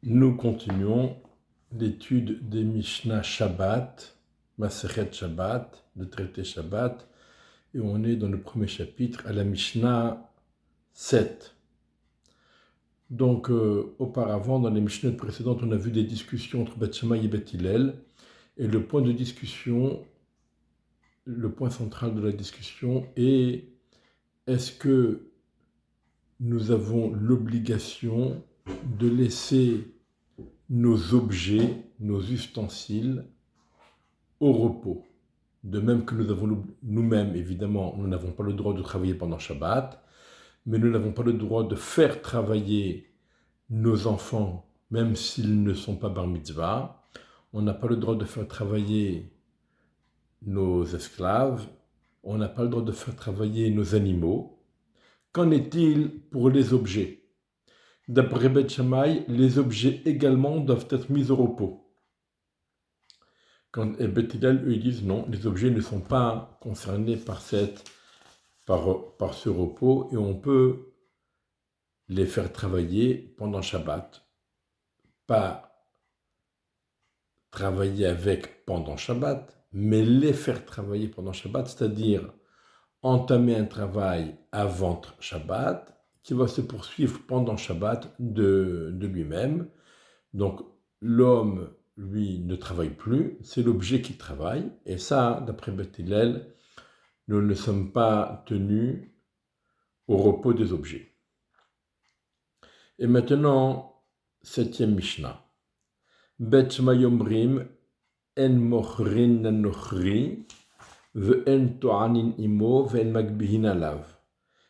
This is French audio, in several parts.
Nous continuons l'étude des Mishnah Shabbat, Masechet Shabbat, le traité Shabbat, et on est dans le premier chapitre à la Mishnah 7. Donc, auparavant, dans les Mishnahs précédentes, on a vu des discussions entre Beth Shammai et Beth Hillel, et le point de discussion, le point central de la discussion est: est-ce que nous avons l'obligation de laisser nos objets, nos ustensiles au repos? De même que nous-mêmes, évidemment, nous n'avons pas le droit de travailler pendant Shabbat, mais nous n'avons pas le droit de faire travailler nos enfants, même s'ils ne sont pas bar mitzvah. On n'a pas le droit de faire travailler nos esclaves. On n'a pas le droit de faire travailler nos animaux. Qu'en est-il pour les objets? D'après Beth Shammai, les objets également doivent être mis au repos. Quand Beth Hillel, eux, ils disent non, les objets ne sont pas concernés par ce repos et on peut les faire travailler pendant Shabbat. Pas travailler avec pendant Shabbat, mais les faire travailler pendant Shabbat, c'est-à-dire entamer un travail avant Shabbat qui va se poursuivre pendant Shabbat de lui-même. Donc l'homme, lui, ne travaille plus, c'est l'objet qui travaille, et ça, d'après Beth Hillel, nous ne sommes pas tenus au repos des objets. Et maintenant, 7e Mishnah. Bet Shammai omrim, en mochrin nochri, ve'en to'anin imo, ve'en magbihin alav.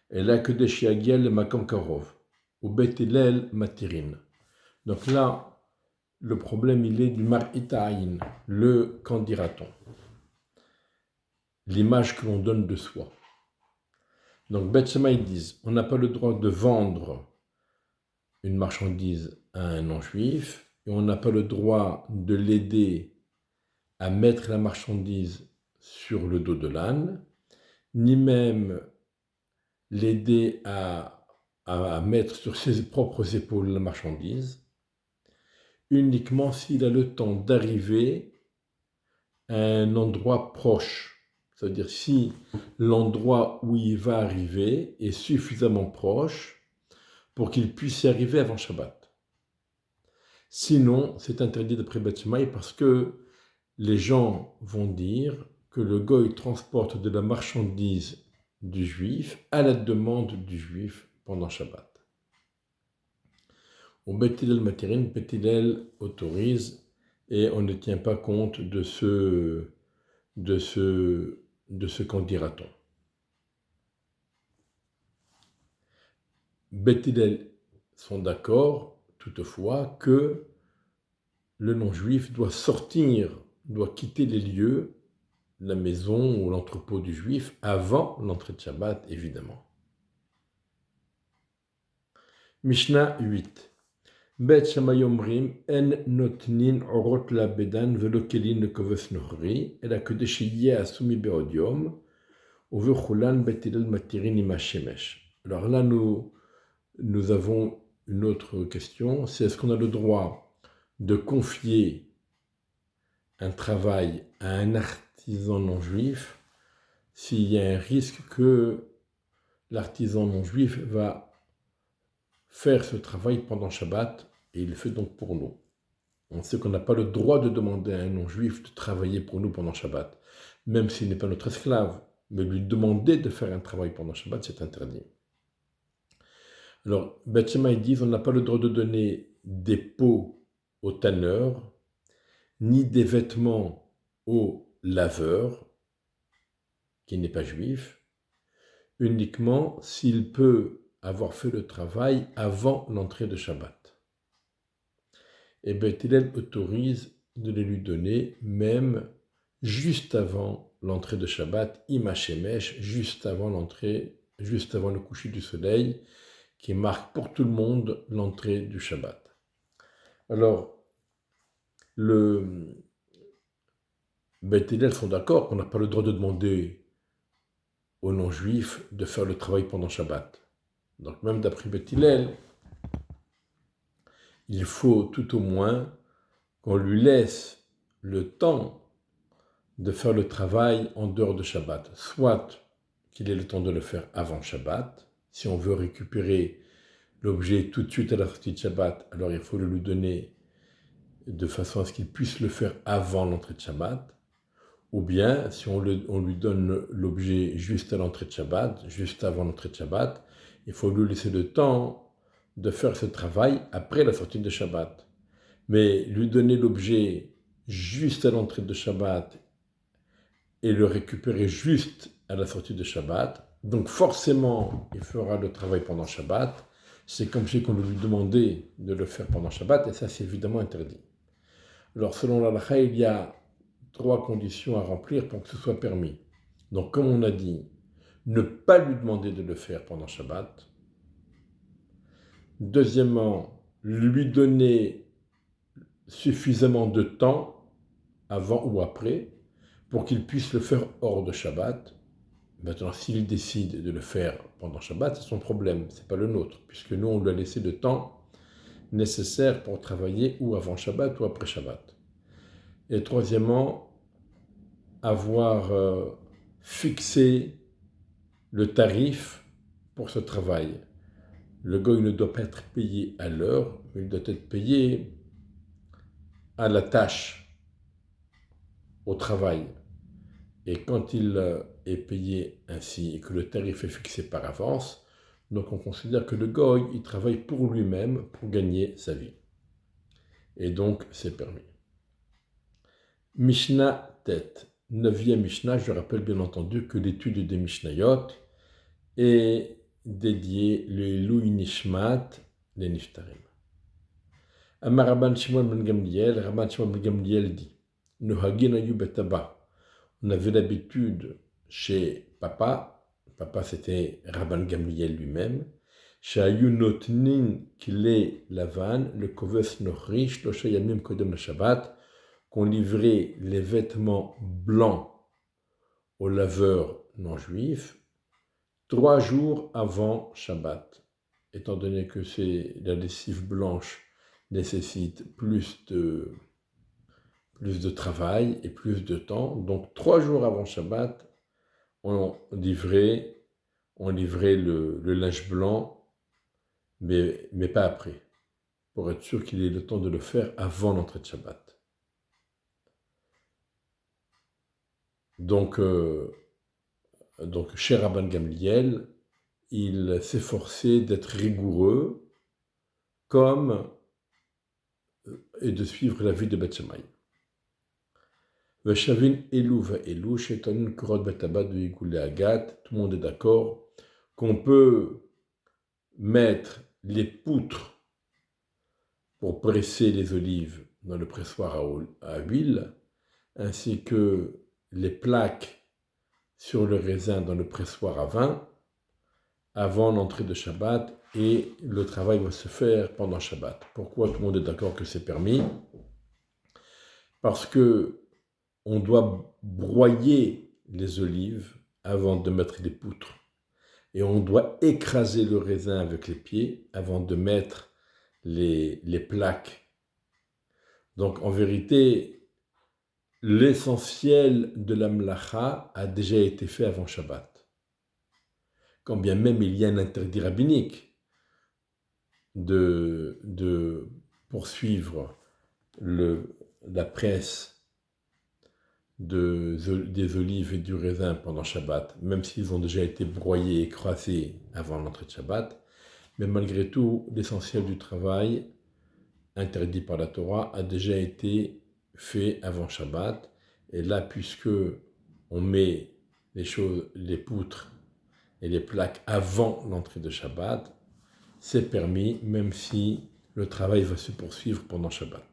Ela kedesh yagia le makam karov. Ou Bet Hillel matirin. Donc là, le problème, il est du mar'ita'ayin, le qu'en dira-t-on, l'image que l'on donne de soi. Donc Beth Shammai disent, on n'a pas le droit de vendre une marchandise à un non-juif, et on n'a pas le droit de l'aider à mettre la marchandise sur le dos de l'âne, ni même l'aider à mettre sur ses propres épaules la marchandise, uniquement s'il a le temps d'arriver à un endroit proche. C'est-à-dire si l'endroit où il va arriver est suffisamment proche pour qu'il puisse y arriver avant Shabbat. Sinon, c'est interdit d'après Beth Shammai parce que les gens vont dire que le goy transporte de la marchandise du juif à la demande du juif pendant Shabbat. Au Beth Hillel Matirin, Beth Hillel autorise et on ne tient pas compte de ce qu'en dira-t-on. Beth Hillel sont d'accord, toutefois, que le non-juif doit quitter les lieux, la maison ou l'entrepôt du juif, avant l'entrée de Shabbat, évidemment. Mishnah 8. Bet Shammai omrim en notnin orot la bedan velo kelin le koves nohri ela kedeshiyeh asumi beodiom uve chulan Bet Hillel matirin ima shemesh. Alors là, nous avons une autre question, c'est est-ce qu'on a le droit de confier un travail à un artisan non-juif s'il y a un risque que l'artisan non-juif va faire ce travail pendant Shabbat et il le fait donc pour nous. On sait qu'on n'a pas le droit de demander à un non-juif de travailler pour nous pendant Shabbat, même s'il n'est pas notre esclave, mais lui demander de faire un travail pendant Shabbat, c'est interdit. Alors, Beth Shammai dit on n'a pas le droit de donner des peaux au tanneur, ni des vêtements au laveur, qui n'est pas juif, uniquement s'il peut avoir fait le travail avant l'entrée de Shabbat. Et Beth Hillel autorise de les lui donner même juste avant l'entrée de Shabbat, ima shemesh, juste avant le coucher du soleil, qui marque pour tout le monde l'entrée du Shabbat. Alors, Beth Hillel sont d'accord qu'on n'a pas le droit de demander aux non-juifs de faire le travail pendant Shabbat. Donc même d'après Beth Hillel, il faut tout au moins qu'on lui laisse le temps de faire le travail en dehors de Shabbat. Soit qu'il ait le temps de le faire avant Shabbat. Si on veut récupérer l'objet tout de suite à la sortie de Shabbat, alors il faut le lui donner de façon à ce qu'il puisse le faire avant l'entrée de Shabbat. Ou bien, si on lui donne l'objet juste à l'entrée de Shabbat, juste avant l'entrée de Shabbat, il faut lui laisser le temps de faire ce travail après la sortie de Shabbat. Mais lui donner l'objet juste à l'entrée de Shabbat et le récupérer juste à la sortie de Shabbat, donc forcément, il fera le travail pendant Shabbat. C'est comme si on lui demandait de le faire pendant Shabbat, et ça, c'est évidemment interdit. Alors, selon l'halakha, il y a 3 conditions à remplir pour que ce soit permis. Donc, comme on a dit, ne pas lui demander de le faire pendant Shabbat. Deuxièmement, lui donner suffisamment de temps, avant ou après, pour qu'il puisse le faire hors de Shabbat. Maintenant, s'il décide de le faire pendant Shabbat, c'est son problème, ce n'est pas le nôtre, puisque nous, on lui a laissé le temps nécessaire pour travailler ou avant Shabbat ou après Shabbat. Et troisièmement, avoir fixé le tarif pour ce travail. Le goy ne doit pas être payé à l'heure, mais il doit être payé à la tâche, au travail. Et quand il est payé ainsi et que le tarif est fixé par avance, donc on considère que le goy, il travaille pour lui-même pour gagner sa vie. Et donc, c'est permis. Mishnah Tet, 9e Mishnah, je rappelle bien entendu que l'étude des Mishnayot est dédiée le Louis Nishmat, les Niftarim. Amar Rabban Shimon ben Gamliel, Rabban Shimon ben Gamliel dit, Nohagin ayu betaba. On avait l'habitude chez Papa c'était Rabban Gamliel lui-même, chez Ayu Notnin Kile Lavan, le Koves Nochri, Shlosha Yamim Kodem le Shabbat, qu'on livrait les vêtements blancs aux laveurs non juifs 3 jours avant Shabbat. Étant donné que la lessive blanche nécessite plus de travail et plus de temps. Donc 3 jours avant Shabbat, on livrait le linge blanc, mais pas après, pour être sûr qu'il ait le temps de le faire avant l'entrée de Shabbat. Donc chez Rabban Gamliel, il s'efforçait d'être rigoureux et de suivre la vie de Beth Shammai. Veshavin Elu Va'elu, Shetanin Kurot Betabat de Yigule Agat, tout le monde est d'accord qu'on peut mettre les poutres pour presser les olives dans le pressoir à huile, ainsi que les plaques sur le raisin dans le pressoir à vin, avant l'entrée de Shabbat, et le travail va se faire pendant Shabbat. Pourquoi tout le monde est d'accord que c'est permis ? Parce que on doit broyer les olives avant de mettre les poutres. Et on doit écraser le raisin avec les pieds avant de mettre les plaques. Donc en vérité, l'essentiel de la mlacha a déjà été fait avant Shabbat. Quand bien même il y a un interdit rabbinique de poursuivre la presse des olives et du raisin pendant Shabbat, même s'ils ont déjà été broyés et écrasés avant l'entrée de Shabbat, mais malgré tout, l'essentiel du travail, interdit par la Torah, a déjà été fait avant Shabbat. Et là, puisque on met les poutres et les plaques avant l'entrée de Shabbat, c'est permis, même si le travail va se poursuivre pendant Shabbat.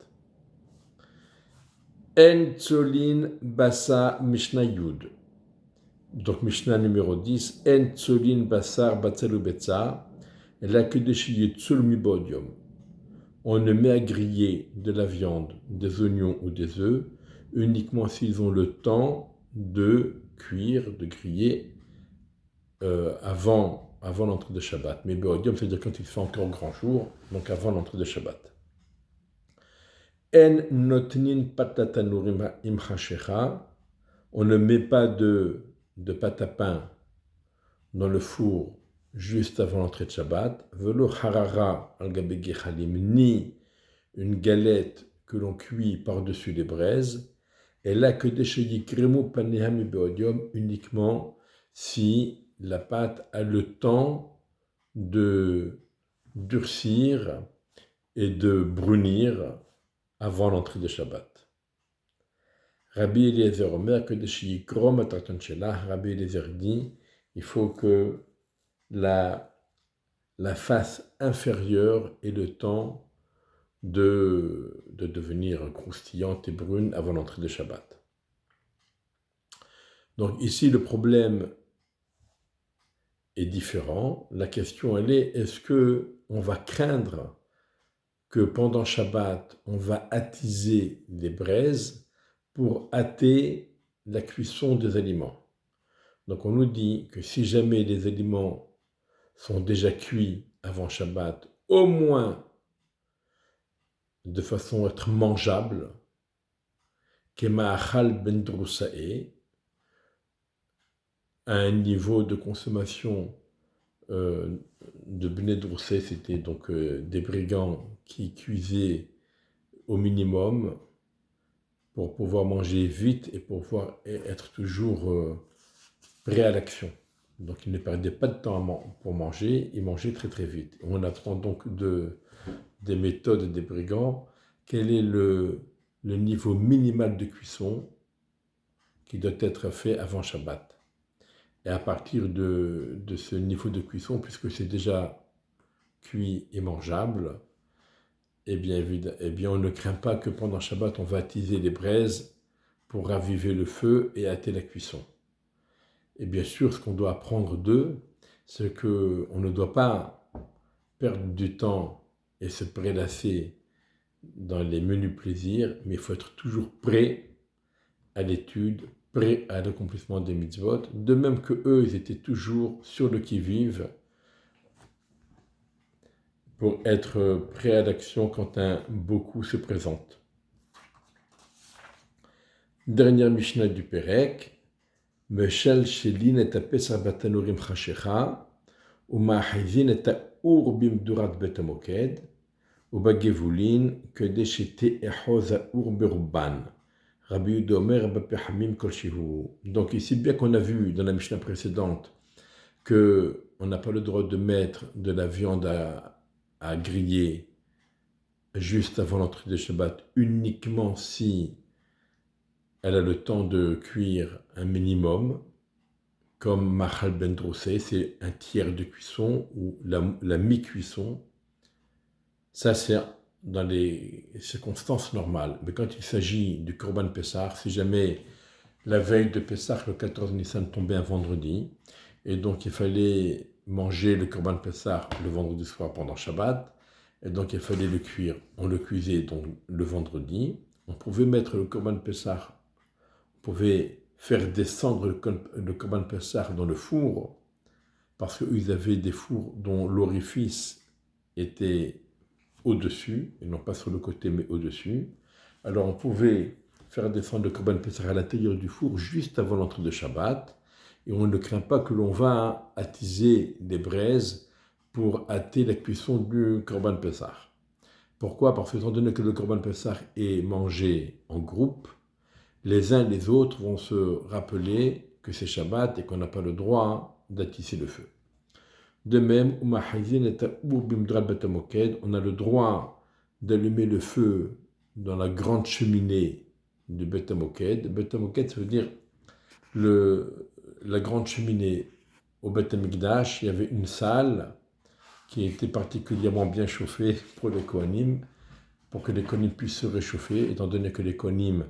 En Tzolin Bassa Mishnah Yud. Donc Mishnah numéro 10. En Tzolin Bassar Batzelu Betza. La Kedeshi Tzol Mibodium. On ne met à griller de la viande, des oignons ou des œufs uniquement s'ils ont le temps de cuire, de griller avant l'entrée de Shabbat. Mais Bodium, c'est-à-dire quand il fait encore grand jour, donc avant l'entrée de Shabbat. En notnin patatanurim imchashecha. On ne met pas de pâte à pain dans le four juste avant l'entrée de Shabbat. Velo harara al gabe gechalim, ni une galette que l'on cuit par-dessus les braises. Et là que déchayik kremu paneham beodium, uniquement si la pâte a le temps de durcir et de brunir avant l'entrée de Shabbat. Rabbi Eliezer Omer que déchayik krom atartan shelah. Rabbi Eliezer dit il faut que la face inférieure ait le temps de devenir croustillante et brune avant l'entrée de Shabbat. Donc ici, le problème est différent. La question, elle est, est-ce qu'on va craindre que pendant Shabbat, on va attiser les braises pour hâter la cuisson des aliments? Donc on nous dit que si jamais les aliments sont déjà cuits avant Shabbat, au moins de façon à être mangeable, Kema'achal ben Drusae, à un niveau de consommation de Bnei Drusae, c'était donc des brigands qui cuisaient au minimum pour pouvoir manger vite et pour pouvoir être toujours prêt à l'action. Donc ils ne perdaient pas de temps pour manger, ils mangeaient très très vite. On apprend donc des méthodes des brigands, quel est le niveau minimal de cuisson qui doit être fait avant Shabbat. Et à partir de ce niveau de cuisson, puisque c'est déjà cuit et mangeable, eh bien, on ne craint pas que pendant Shabbat, on va attiser les braises pour raviver le feu et hâter la cuisson. Et bien sûr, ce qu'on doit apprendre d'eux, c'est qu'on ne doit pas perdre du temps et se prélasser dans les menus plaisirs, mais il faut être toujours prêt à l'étude, prêt à l'accomplissement des mitzvot, de même que eux, ils étaient toujours sur le qui-vive pour être prêts à l'action quand un beaucoup se présente. Dernière Mishnah du Pérec, Meshel Shelin et Apesar Batanurim Chashecha, Umahizin et Urbim Durat Betamoked, Ubagevulin, que déchete Ehoza Urberubban. Rabbi Domer Bapehamim Kolshihu. Donc ici, bien qu'on a vu dans la Mishnah précédente qu'on n'a pas le droit de mettre de la viande à griller juste avant l'entrée de Shabbat, uniquement si elle a le temps de cuire un minimum, comme Machal Ben Drossé, c'est un tiers de cuisson ou la mi-cuisson. Ça, c'est dans les circonstances normales. Mais quand il s'agit du Korban Pessah, si jamais la veille de Pessah, le 14 Nissan tombait un vendredi, et donc il fallait manger le Korban Pessah le vendredi soir pendant Shabbat, et donc il fallait le cuire. On le cuisait donc le vendredi. On pouvait mettre le Korban Pessah, on pouvait faire descendre le Korban Pessah dans le four, parce qu'ils avaient des fours dont l'orifice était au-dessus, et non pas sur le côté, mais au-dessus. Alors on pouvait faire descendre le Korban Pessah à l'intérieur du four juste avant l'entrée de Shabbat, et on ne craint pas que l'on va attiser des braises pour hâter la cuisson du Korban Pessah. Pourquoi? Parce que étant donné que le Korban Pessah est mangé en groupe, les uns et les autres vont se rappeler que c'est Shabbat et qu'on n'a pas le droit d'attiser le feu. De même, on a le droit d'allumer le feu dans la grande cheminée du Bet HaMoked. Bet HaMoked, ça veut dire la grande cheminée. Au Bet HaMikdash, il y avait une salle qui était particulièrement bien chauffée pour les Kohanim, pour que les Kohanim puissent se réchauffer, étant donné que les Kohanim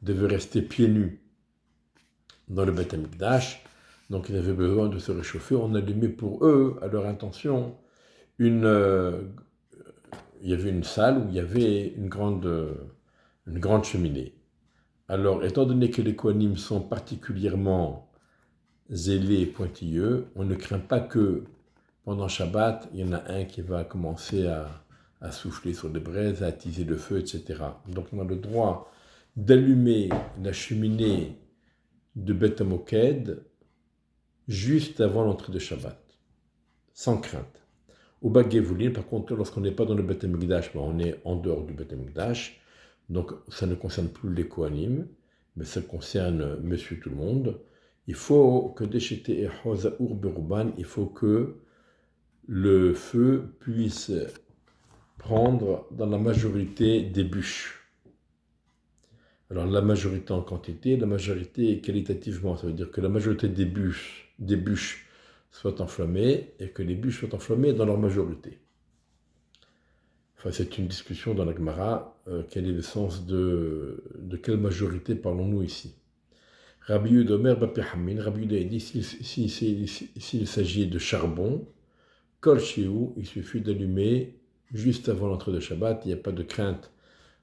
devaient rester pieds nus dans le Bet HaMikdash. Donc ils avaient besoin de se réchauffer. On allumait pour eux, à leur intention, il y avait une salle où il y avait une grande cheminée. Alors, étant donné que les Kohanim sont particulièrement zélés et pointilleux, on ne craint pas que pendant Shabbat, il y en a un qui va commencer à à souffler sur les braises, à attiser le feu, etc. Donc on a le droit d'allumer la cheminée de Beth Moked juste avant l'entrée de Shabbat, sans crainte. Au Bagévoulin, par contre, lorsqu'on n'est pas dans le Beth Amikdash, on est en dehors du Beth Amikdash, donc ça ne concerne plus les Kohanim, mais ça concerne Monsieur tout le monde. Il faut que décheter et Hozaour Berouban, il faut que le feu puisse prendre dans la majorité des bûches. Alors la majorité en quantité, la majorité qualitativement, ça veut dire que la majorité des bûches soient enflammées et que les bûches soient enflammées dans leur majorité. Enfin, c'est une discussion dans la Gemara, quel est le sens de quelle majorité parlons-nous ici. Rabbi Yehuda Omer Bapi Hamin, Rabbi Yehuda dit s'il s'agit de charbon, Kol Shiu, il suffit d'allumer juste avant l'entrée de Shabbat, il n'y a pas de crainte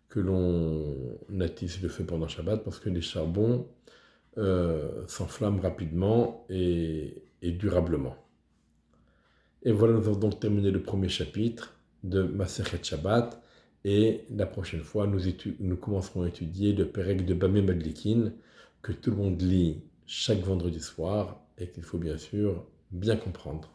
que l'on attise le feu pendant Shabbat parce que les charbons s'enflamment rapidement et durablement. Et voilà, nous avons donc terminé le premier chapitre de Masechet Shabbat et la prochaine fois, nous commencerons à étudier le Perek de Bameh Madlikin que tout le monde lit chaque vendredi soir et qu'il faut bien sûr bien comprendre.